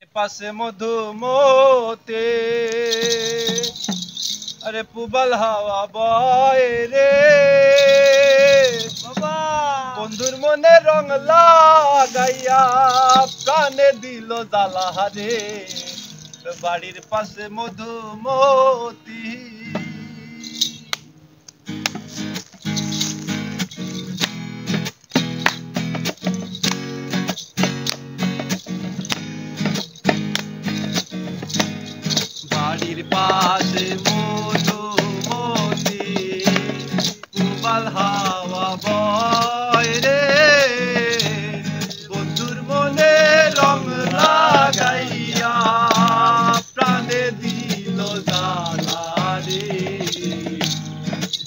পাশে মধুমতে আরে পুবাল হাওয়া বয় রে বাবা বন্ধুর মনে রং লাগাইয়া প্রাণে দিল জ্বালা রে বাড়ির পাশে মধুমতি বাড়ির পাশে মধুমতি পুবাল হাওয়া বয় রে বন্ধুর মনে রং লাগাইয়া প্রাণে দিল জ্বালা রে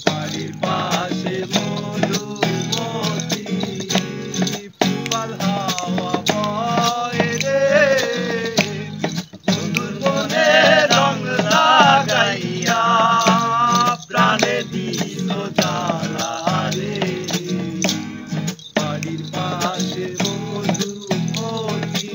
বাড়ির পাশে মধুমতি পুবাল হাওয়া বয় রে বন্ধুর মনে রং লাগাইয়া প্রাণে দিল জ্বালা রে বাড়ির পাশে মধুমতি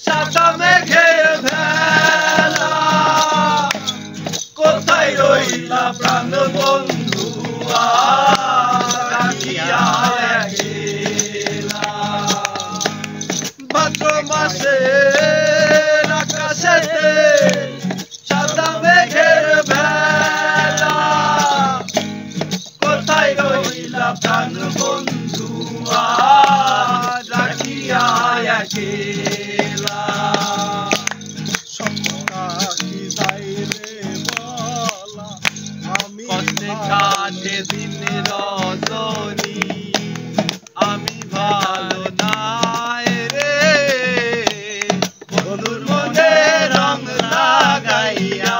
সাদা মেঘের ভেলা কোথায় রইলা প্রাণ বন্ধু রাখিয়া গেলা ভাদ্র মাসের আকাশেতে সাদা মেঘের ভেলা কোথায় রইলা প্রাণ বন্ধু রাখিয়া গেলা কষ্টে কাটে দিন রজনী আমি ভালো নাই রে বন্ধুর মনে রং লাগাইয়া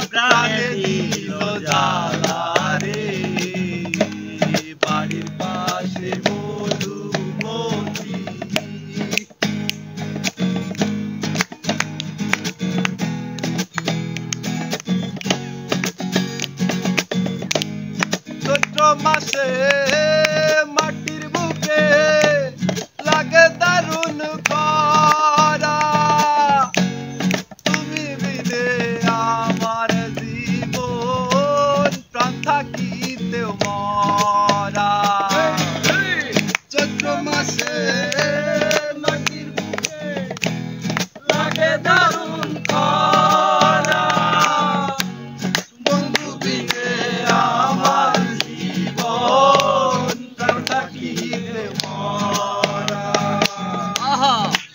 প্রাণে দিল জ্বালা রে বাড়ির পাশে মধুমতি চৈত্র মাসে মাটির বুকে লাগে দারুণ খরা তুমি বিনে আমার জীবন প্রাণ থাকিতেও মরা চৈত্র মাসে মাটির বুকে লাগে দারুণ খরা বন্ধু বিনে আমার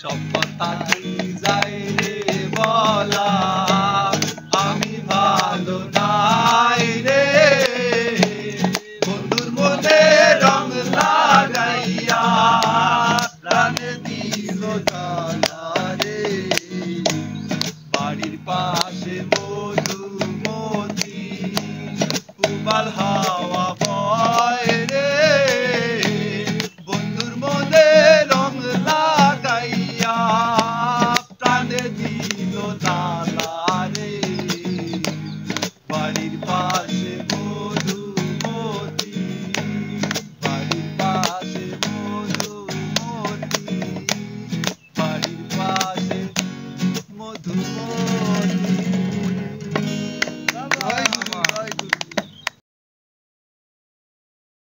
সব কথা কি যায় রে বলা আমি ভালো নাই রে বন্ধুর মনে রং লাগাইয়া প্রাণে দিল জ্বালা রে বাড়ির পাশে মধুমতি পুবাল হাওয়া